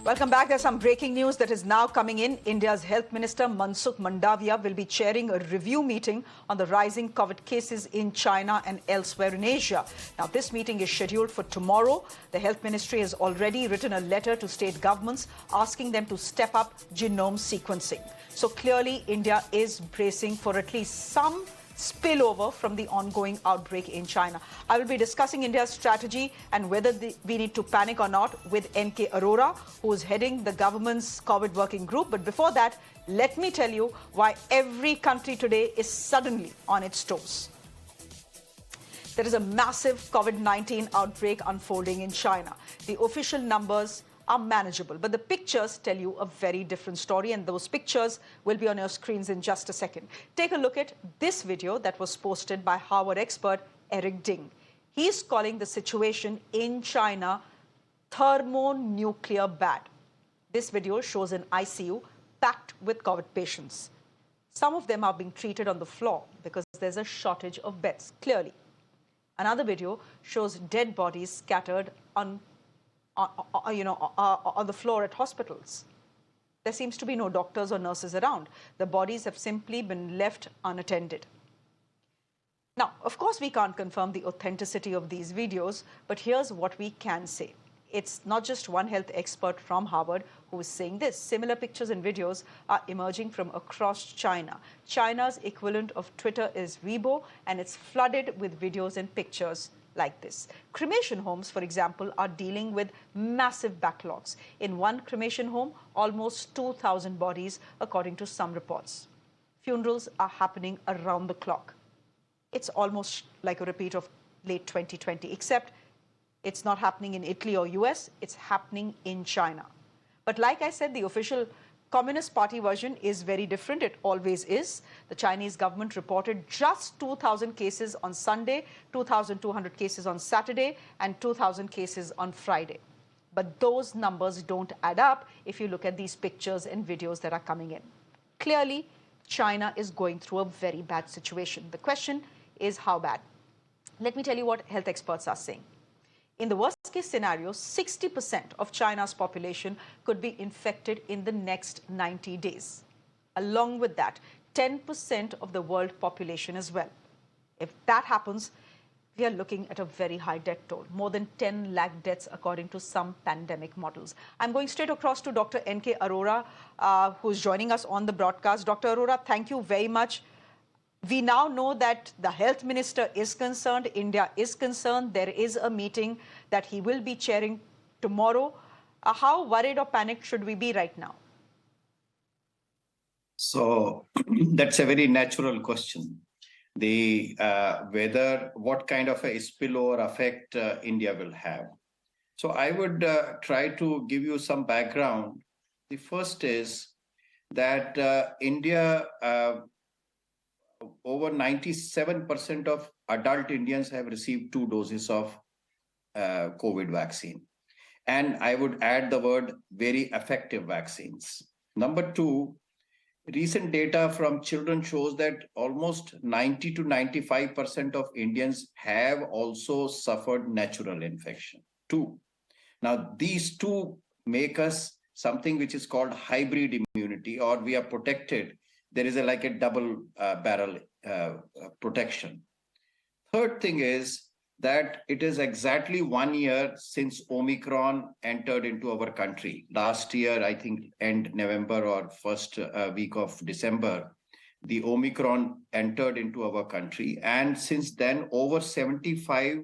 Welcome back. There's some breaking news that is now coming in. India's Health Minister Mansukh Mandaviya will be chairing a review meeting on the rising COVID cases in China and elsewhere in Asia. Now, this meeting is scheduled for tomorrow. The Health Ministry has already written a letter to state governments asking them to step up genome sequencing. So clearly, India is bracing for at least some spillover from the ongoing outbreak in China. I will be discussing India's strategy and whether we need to panic or not with N.K. Arora, who is heading the government's COVID working group. But before that, let me tell you why every country today is suddenly on its toes. There is a massive COVID-19 outbreak unfolding in China. The official numbers are manageable, but the pictures tell you a very different story, and those pictures will be on your screens in just a second. Take a look at this video that was posted by Harvard expert Eric Ding. He's calling the situation in China thermonuclear bad. This video shows an ICU packed with COVID patients. Some of them are being treated on the floor because there's a shortage of beds, clearly. Another video shows dead bodies scattered on the floor at hospitals. There seems to be no doctors or nurses around. The bodies have simply been left unattended. Now, of course, we can't confirm the authenticity of these videos, but here's what we can say. It's not just one health expert from Harvard who is saying this. Similar pictures and videos are emerging from across China. China's equivalent of Twitter is Weibo, and it's flooded with videos and pictures like this. Cremation homes, for example, are dealing with massive backlogs. In one cremation home, almost 2,000 bodies, according to some reports. Funerals are happening around the clock. It's almost like a repeat of late 2020, except it's not happening in Italy or US, it's happening in China. But like I said, the official Communist Party version is very different. It always is. The Chinese government reported just 2,000 cases on Sunday, 2,200 cases on Saturday, and 2,000 cases on Friday. But those numbers don't add up if you look at these pictures and videos that are coming in. Clearly, China is going through a very bad situation. The question is how bad? Let me tell you what health experts are saying. In the worst case scenario, 60% of China's population could be infected in the next 90 days. Along with that, 10% of the world population as well. If that happens, we are looking at a very high death toll, more than 10 lakh deaths according to some pandemic models. I'm going straight across to Dr. N.K. Arora, who's joining us on the broadcast. Dr. Arora, thank you very much. We now know that the health minister is concerned, India is concerned. There is a meeting that he will be chairing tomorrow. How worried or panicked should we be right now? So that's a very natural question. What kind of a spillover effect India will have. So I would try to give you some background. The first is that India, over 97% of adult Indians have received 2 doses of COVID vaccine. And I would add the word very effective vaccines. Number 2, recent data from children shows that almost 90 to 95% of Indians have also suffered natural infection. 2. Now, these 2 make us something which is called hybrid immunity, or we are protected. There is like a double barrel protection. Third thing is that it is exactly 1 year since Omicron entered into our country. Last year, I think end November or first week of December, the Omicron entered into our country. And since then, over 75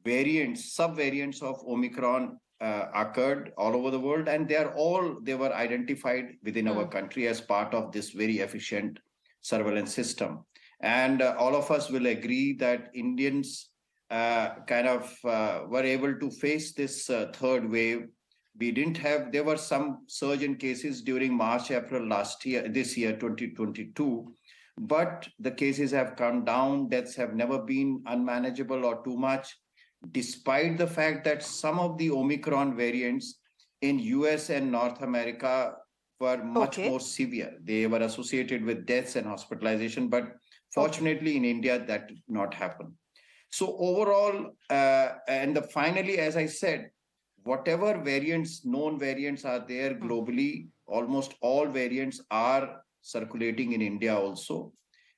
variants, sub-variants of Omicron occurred all over the world, and they were identified within our country as part of this very efficient surveillance system. And all of us will agree that Indians were able to face this third wave. There were some surge in cases during March, April this year, 2022, but the cases have come down. Deaths have never been unmanageable or too much, despite the fact that some of the Omicron variants in US and North America were much more severe. They were associated with deaths and hospitalization, but fortunately in India, that did not happen. So overall, finally, as I said, whatever variants, known variants are there globally, almost all variants are circulating in India also.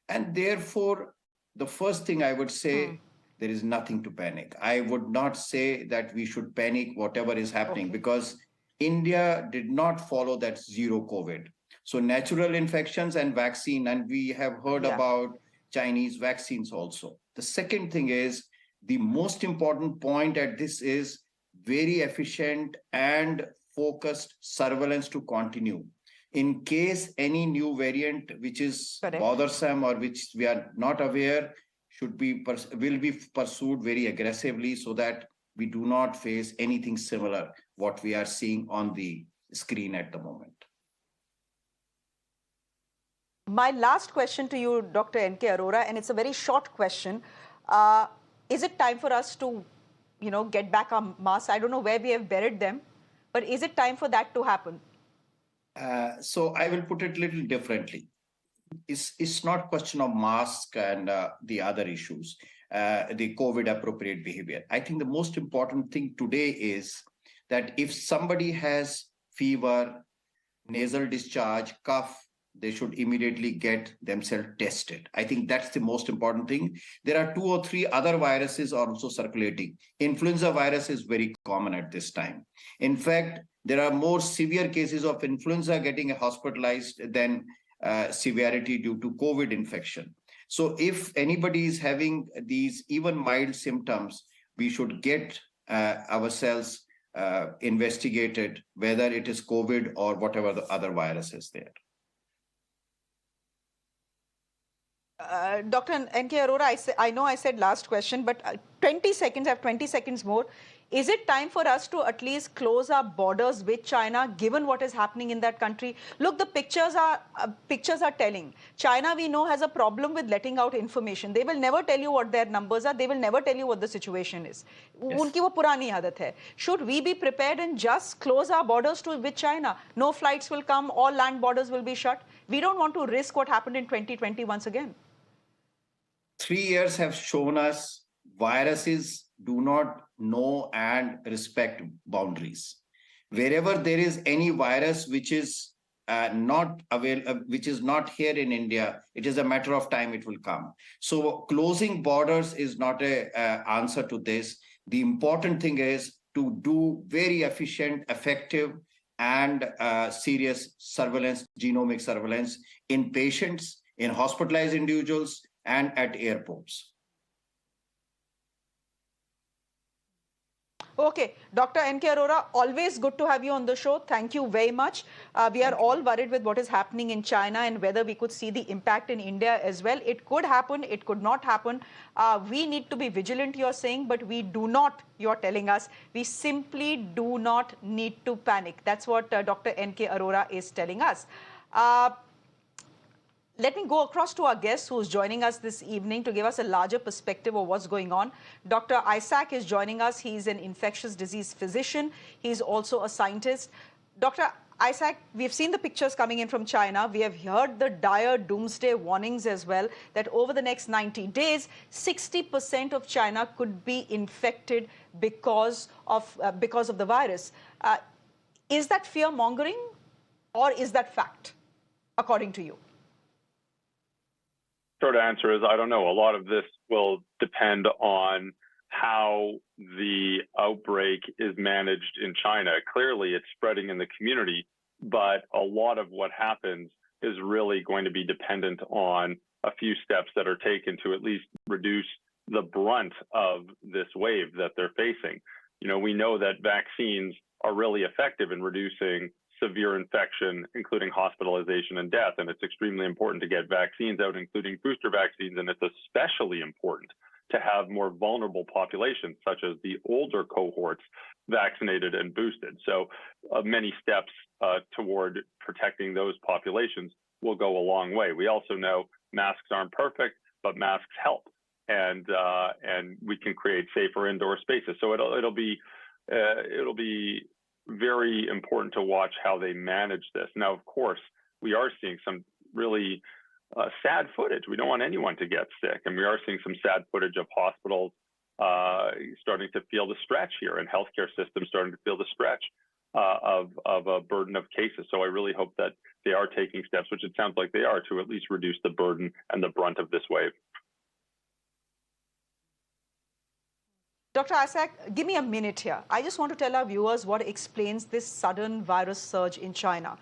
And therefore, the first thing I would say, there is nothing to panic. I would not say that we should panic whatever is happening Okay. because India did not follow that zero COVID. So natural infections and vaccine, and we have heard Yeah. about Chinese vaccines also. The second thing is the most important point at this is very efficient and focused surveillance to continue. In case any new variant which is Correct. bothersome or which we are not aware will be pursued very aggressively so that we do not face anything similar what we are seeing on the screen at the moment. My last question to you, Dr. N.K. Arora, and it's a very short question. Uh, is it time for us to, get back our masks? I don't know where we have buried them, but is it time for that to happen? So I will put it a little differently. It's not question of mask and the other issues, the COVID appropriate behavior. I think the most important thing today is that if somebody has fever, nasal discharge, cough, they should immediately get themselves tested. I think that's the most important thing. There are 2 or 3 other viruses also circulating. Influenza virus is very common at this time. In fact, there are more severe cases of influenza getting hospitalized than severity due to COVID infection. So if anybody is having these even mild symptoms, we should get ourselves investigated, whether it is COVID or whatever the other virus is there. Dr. N.K. Arora, I know I said last question, but 20 seconds, I have 20 seconds more. Is it time for us to at least close our borders with China, given what is happening in that country? Look, the pictures are telling. China, we know, has a problem with letting out information. They will never tell you what their numbers are. They will never tell you what the situation is. Yes. उनकी वो पुरानी आदत है. Should we be prepared and just close our borders with China? No flights will come. All land borders will be shut. We don't want to risk what happened in 2020 once again. 3 years have shown us viruses do not know and respect boundaries. Wherever there is any virus which is not available, which is not here in India, it is a matter of time it will come. So closing borders is not a answer to this. The important thing is to do very efficient, effective, and serious surveillance, genomic surveillance in patients, in hospitalized individuals, and at airports. Okay, Dr. N.K. Arora, always good to have you on the show. Thank you very much. We are all worried with what is happening in China and whether we could see the impact in India as well. It could happen, it could not happen. We need to be vigilant, you're saying, but we do not, you're telling us, we simply do not need to panic. That's what Dr. N.K. Arora is telling us. Let me go across to our guest who's joining us this evening to give us a larger perspective of what's going on. Dr. Isaac is joining us. He's an infectious disease physician. He's also a scientist. Dr. Isaac, we've seen the pictures coming in from China. We have heard the dire doomsday warnings as well, that over the next 90 days, 60% of China could be infected because of the virus. Is that fear-mongering or is that fact, according to you? Short answer is I don't know. A lot of this will depend on how the outbreak is managed in China. Clearly, it's spreading in the community, but a lot of what happens is really going to be dependent on a few steps that are taken to at least reduce the brunt of this wave that they're facing. You know, we know that vaccines are really effective in reducing severe infection, including hospitalization and death. And it's extremely important to get vaccines out, including booster vaccines. And it's especially important to have more vulnerable populations, such as the older cohorts, vaccinated and boosted. So many steps toward protecting those populations will go a long way. We also know masks aren't perfect, but masks help. And we can create safer indoor spaces. So it'll be very important to watch how they manage this. Now, of course, we are seeing some really sad footage. We don't want anyone to get sick. And we are seeing some sad footage of hospitals starting to feel the stretch here, and healthcare systems starting to feel the stretch of a burden of cases. So I really hope that they are taking steps, which it sounds like they are, to at least reduce the burden and the brunt of this wave. Dr. Isaac, give me a minute here. I just want to tell our viewers what explains this sudden virus surge in China.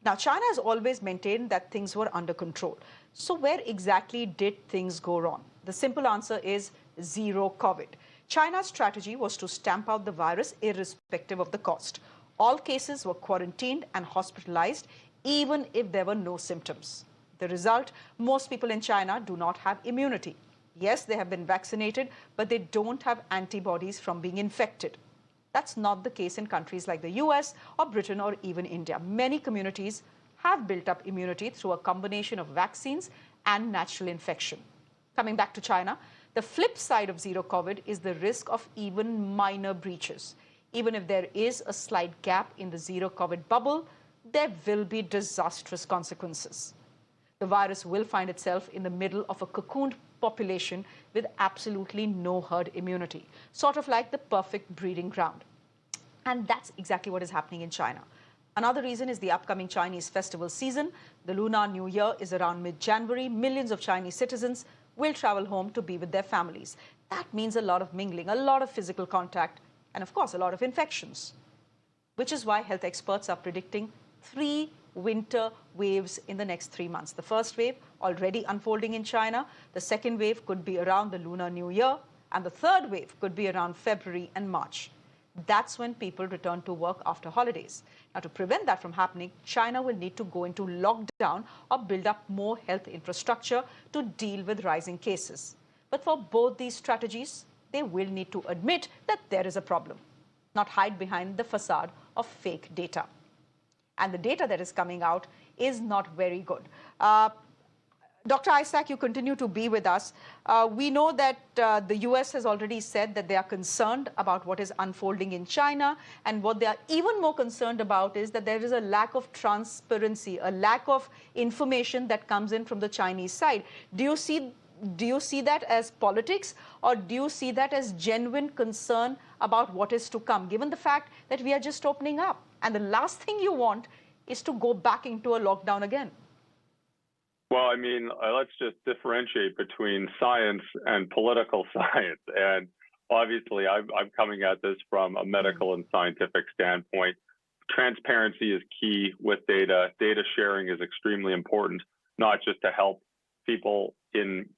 Now, China has always maintained that things were under control. So where exactly did things go wrong? The simple answer is zero COVID. China's strategy was to stamp out the virus irrespective of the cost. All cases were quarantined and hospitalized, even if there were no symptoms. The result, most people in China do not have immunity. Yes, they have been vaccinated, but they don't have antibodies from being infected. That's not the case in countries like the US or Britain or even India. Many communities have built up immunity through a combination of vaccines and natural infection. Coming back to China, the flip side of zero COVID is the risk of even minor breaches. Even if there is a slight gap in the zero COVID bubble, there will be disastrous consequences. The virus will find itself in the middle of a cocooned population with absolutely no herd immunity, sort of like the perfect breeding ground. And that's exactly what is happening in China. Another reason is the upcoming Chinese festival season. The Lunar New Year is around mid-January. Millions of Chinese citizens will travel home to be with their families. That means a lot of mingling, a lot of physical contact, and of course, a lot of infections, which is why health experts are predicting 3 winter waves in the next 3 months. The first wave already unfolding in China. The second wave could be around the Lunar New Year. And the third wave could be around February and March. That's when people return to work after holidays. Now, to prevent that from happening, China will need to go into lockdown or build up more health infrastructure to deal with rising cases. But for both these strategies, they will need to admit that there is a problem, not hide behind the facade of fake data. And the data that is coming out is not very good. Dr. Isaac, you continue to be with us. We know that the US has already said that they are concerned about what is unfolding in China. And what they are even more concerned about is that there is a lack of transparency, a lack of information that comes in from the Chinese side. Do you see that as politics, or do you see that as genuine concern about what is to come, given the fact that we are just opening up? And the last thing you want is to go back into a lockdown again. Well, I mean, let's just differentiate between science and political science. And obviously, I'm coming at this from a medical and scientific standpoint. Transparency is key with data. Data sharing is extremely important, not just to help people in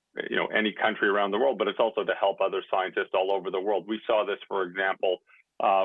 any country around the world, but it's also to help other scientists all over the world. We saw this, for example,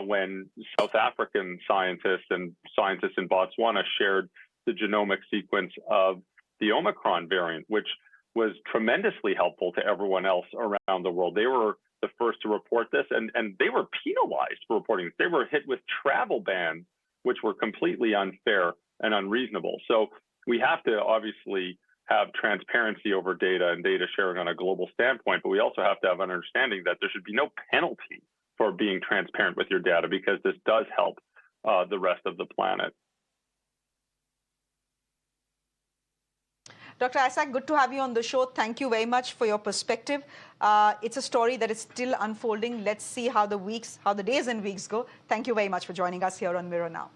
when South African scientists and scientists in Botswana shared the genomic sequence of the Omicron variant, which was tremendously helpful to everyone else around the world. They were the first to report this, and they were penalized for reporting this. They were hit with travel bans, which were completely unfair and unreasonable. So we have to obviously have transparency over data and data sharing on a global standpoint, but we also have to have an understanding that there should be no penalty for being transparent with your data, because this does help the rest of the planet. Dr. Isaac, good to have you on the show. Thank you very much for your perspective. It's a story that is still unfolding. Let's see how the days and weeks go. Thank you very much for joining us here on Mirror Now.